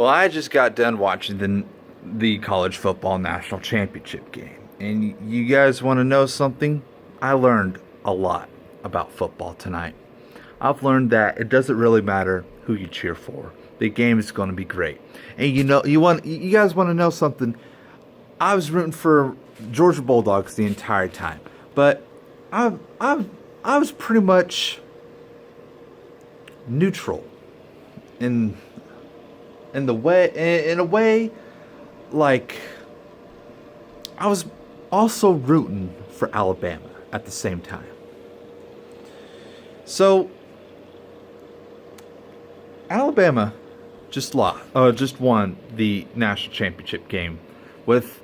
Well, I just got done watching the college football national championship game. And you guys want to know something? I learned a lot about football tonight. I've learned that it doesn't really matter who you cheer for. The game is going to be great. And you guys want to know something? I was rooting for Georgia Bulldogs the entire time. But I was pretty much neutral in in a way, like, I was also rooting for Alabama at the same time. So Alabama just won the national championship game with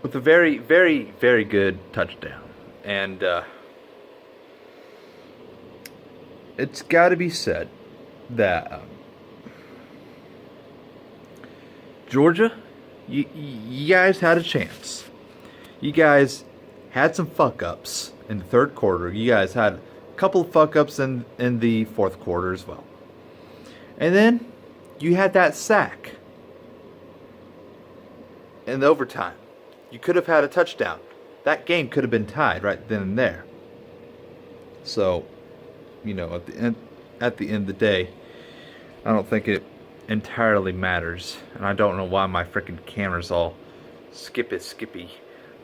a very, very, very good touchdown, and it's got to be said that Georgia, you guys had a chance. You guys had some fuck ups in the third quarter. You guys had a couple of fuck ups in the fourth quarter as well. And then you had that sack in the overtime. You could have had a touchdown. That game could have been tied right then and there. So, at the end of the day, I don't think it entirely matters. And I don't know why my freaking camera's all skippy.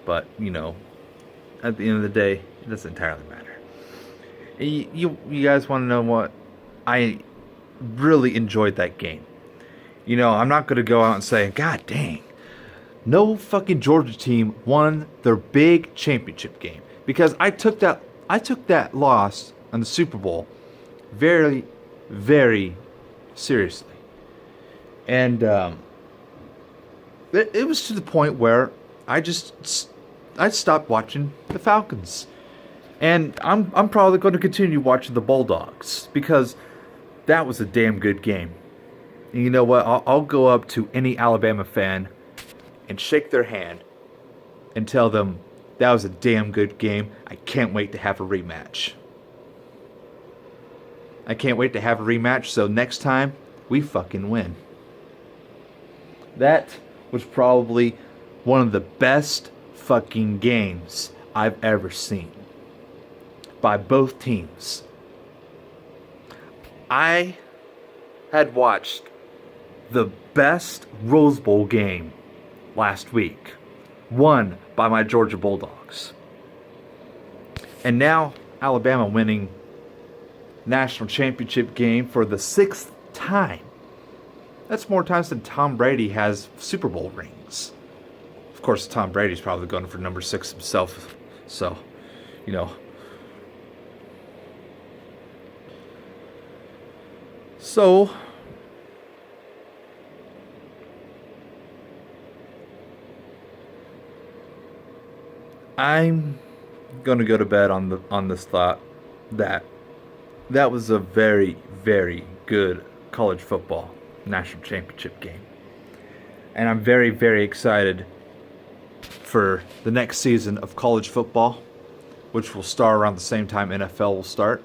But, at the end of the day, it doesn't entirely matter. You guys want to know what? I really enjoyed that game. I'm not going to go out and say, God dang, no fucking Georgia team won their big championship game. Because I took that loss in the Super Bowl very, very seriously. And it was to the point where I stopped watching the Falcons. And I'm probably going to continue watching the Bulldogs because that was a damn good game. And you know what? I'll go up to any Alabama fan and shake their hand and tell them that was a damn good game. I can't wait to have a rematch. So next time, we fucking win. That was probably one of the best fucking games I've ever seen by both teams. I had watched the best Rose Bowl game last week, won by my Georgia Bulldogs. And now Alabama winning national championship game for the 6th time. That's more times than Tom Brady has Super Bowl rings. Of course, Tom Brady's probably going for number 6 himself. So, So, I'm gonna go to bed on this thought that was a very, very good college football national championship game. And I'm very, very excited for the next season of college football, which will start around the same time NFL will start.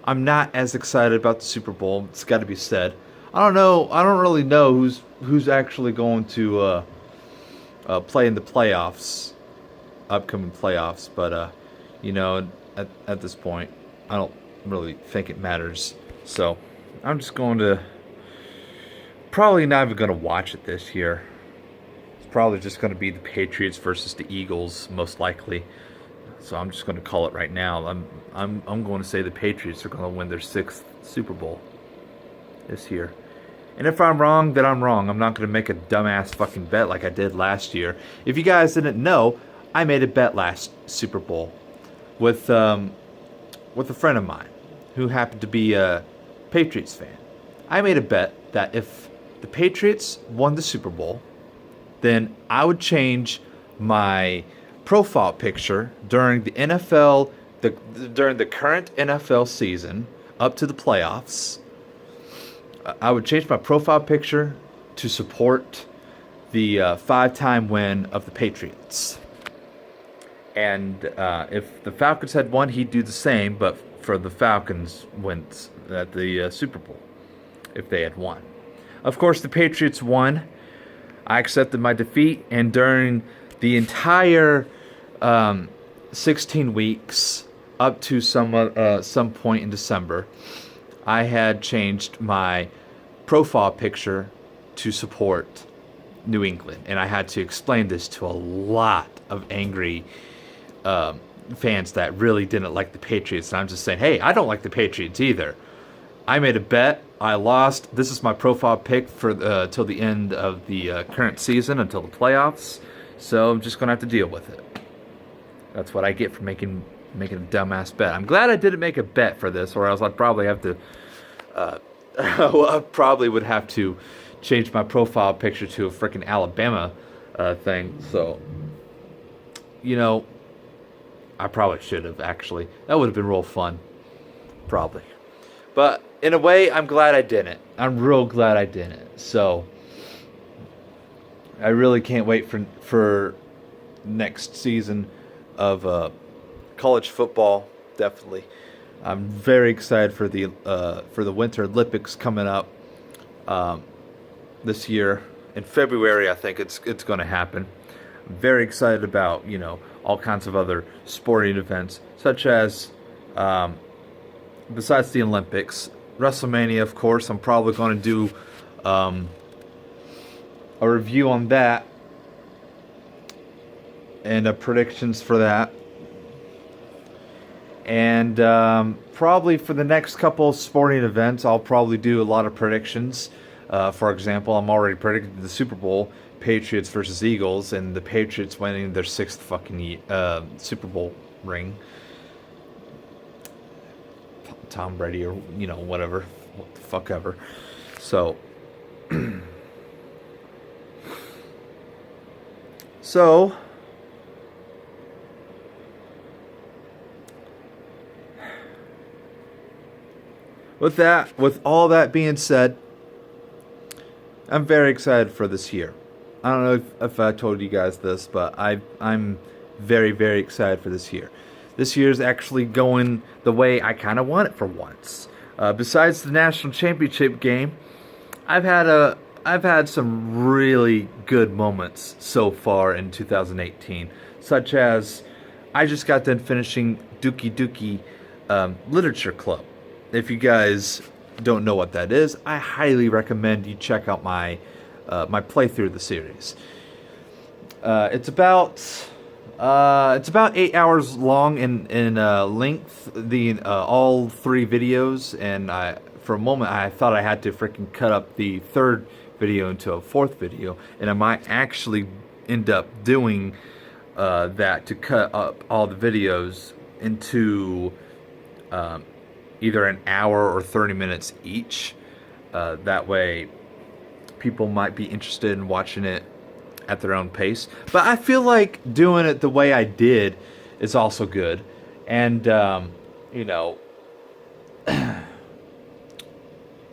I'm not as excited about the Super Bowl. It's got to be said. I don't know. I don't really know who's actually going to play in the playoffs, upcoming playoffs. But at this point, I don't really think it matters. So I'm just going to probably not even going to watch it this year. It's probably just going to be the Patriots versus the Eagles, most likely. So I'm just going to call it right now. I'm going to say the Patriots are going to win their 6th Super Bowl this year. And if I'm wrong, then I'm wrong. I'm not going to make a dumbass fucking bet like I did last year. If you guys didn't know, I made a bet last Super Bowl with a friend of mine who happened to be a Patriots fan. I made a bet that if the Patriots won the Super Bowl, then I would change my profile picture during the NFL, during the current NFL season up to the playoffs. I would change my profile picture to support the 5-time win of the Patriots. And if the Falcons had won, he'd do the same. But for the Falcons wins at the Super Bowl if they had won. Of course, the Patriots won. I accepted my defeat, and during the entire 16 weeks up to some point in December, I had changed my profile picture to support New England, and I had to explain this to a lot of angry fans that really didn't like the Patriots. And I'm just saying, hey, I don't like the Patriots either. I made a bet. I lost. This is my profile pick for till the end of the current season, until the playoffs. So I'm just gonna have to deal with it. That's what I get for making a dumbass bet. I'm glad I didn't make a bet for this, or else I'd probably have to. I probably would have to change my profile picture to a freaking Alabama thing. So, I probably should have, actually. That would have been real fun. Probably. But in a way, I'm glad I didn't. I'm real glad I didn't. So, I really can't wait for next season of college football. Definitely. I'm very excited for the Winter Olympics coming up this year. In February, I think it's going to happen. I'm very excited about, all kinds of other sporting events, such as, besides the Olympics, WrestleMania, of course. I'm probably going to do a review on that and predictions for that. And probably for the next couple sporting events, I'll probably do a lot of predictions. For example, I'm already predicting the Super Bowl, Patriots versus Eagles, and the Patriots winning their 6th fucking Super Bowl ring. Tom Brady, or whatever, what the fuck ever. So, with all that being said, I'm very excited for this year. I don't know if I told you guys this, but I'm very, very excited for this year. This year is actually going the way I kind of want it for once. Besides the national championship game, I've had some really good moments so far in 2018, such as I just got done finishing Dookie Dookie Literature Club. If you guys don't know what that is, I highly recommend you check out my playthrough of the series. It's about 8 hours long in length. All 3 videos, and for a moment I thought I had to freaking cut up the 3rd video into a 4th video, and I might actually end up doing that, to cut up all the videos into either an hour or 30 minutes each. That way people might be interested in watching it at their own pace. But I feel like doing it the way I did is also good. And,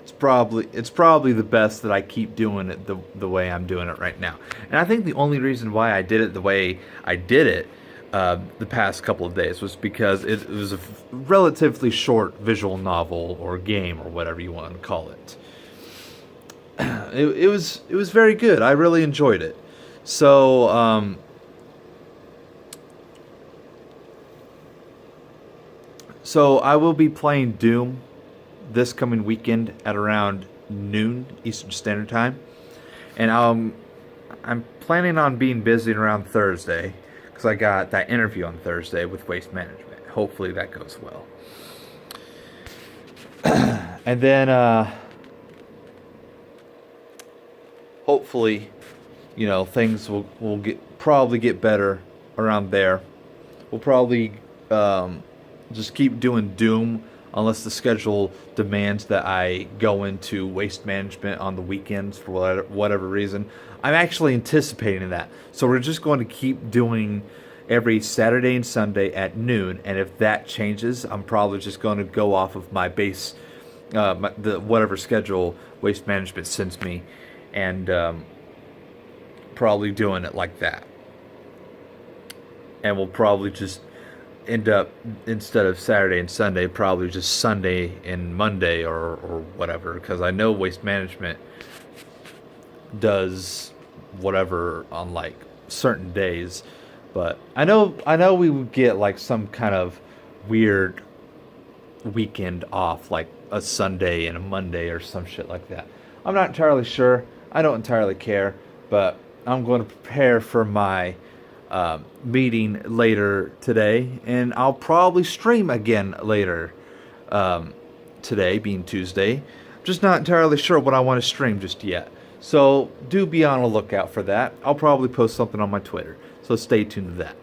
it's probably the best that I keep doing it the way I'm doing it right now. And I think the only reason why I did it the way I did it the past couple of days was because it was a relatively short visual novel or game, or whatever you want to call it. It was very good. I really enjoyed it. So I will be playing Doom this coming weekend at around noon Eastern Standard Time, and I'm planning on being busy around Thursday, because I got that interview on Thursday with Waste Management. Hopefully that goes well. And then hopefully, things will probably get better around there. We'll probably just keep doing Doom unless the schedule demands that I go into Waste Management on the weekends for whatever reason. I'm actually anticipating that. So we're just going to keep doing every Saturday and Sunday at noon, and if that changes, I'm probably just going to go off of my base, whatever schedule Waste Management sends me, and probably doing it like that. And we'll probably just end up, instead of Saturday and Sunday, probably just Sunday and Monday or whatever, because I know Waste Management does whatever on like certain days, but I know we would get like some kind of weird weekend off, like a Sunday and a Monday or some shit like that. I'm not entirely sure. I don't entirely care, but I'm going to prepare for my meeting later today, and I'll probably stream again later today, being Tuesday. Just not entirely sure what I want to stream just yet. So do be on the lookout for that. I'll probably post something on my Twitter, so stay tuned to that.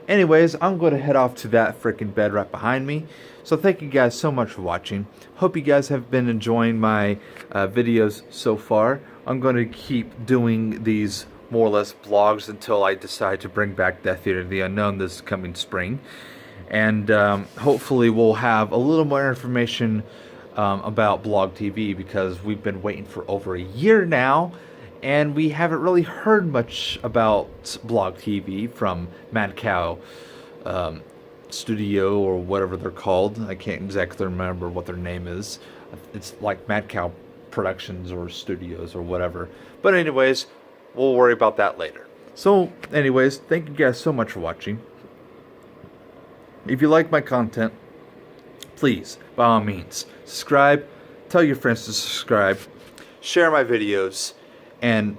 Anyways, I'm going to head off to that freaking bed right behind me. So thank you guys so much for watching. Hope you guys have been enjoying my videos so far. I'm going to keep doing these more or less vlogs until I decide to bring back Death Theater of the Unknown this coming spring. And hopefully we'll have a little more information about Blog TV, because we've been waiting for over a year now, and we haven't really heard much about Blog TV from Mad Cow Studio, or whatever they're called. I can't exactly remember what their name is. It's like Mad Cow Productions or Studios or whatever. But anyways, we'll worry about that later. So anyways, thank you guys so much for watching. If you like my content, please, by all means, subscribe, tell your friends to subscribe, share my videos, and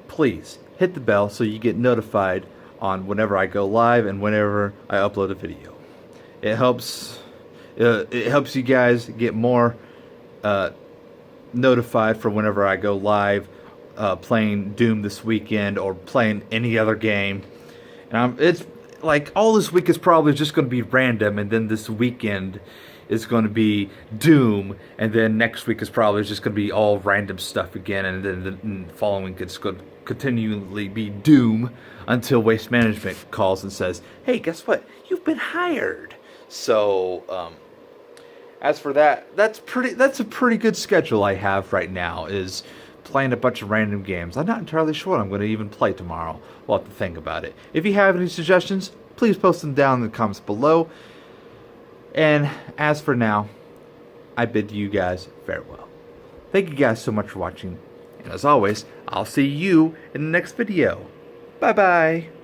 please hit the bell so you get notified on whenever I go live and whenever I upload a video. It helps you guys get more notified for whenever I go live playing Doom this weekend or playing any other game. And it's like all this week is probably just going to be random, and then this weekend is going to be Doom, and then next week is probably just going to be all random stuff again, and then the following week it's going to continually be Doom until Waste Management calls and says, hey, guess what? You've been hired. So, as for that, that's a pretty good schedule I have right now, is playing a bunch of random games. I'm not entirely sure what I'm going to even play tomorrow. We'll have to think about it. If you have any suggestions, please post them down in the comments below. And as for now, I bid you guys farewell. Thank you guys so much for watching. And as always, I'll see you in the next video. Bye-bye.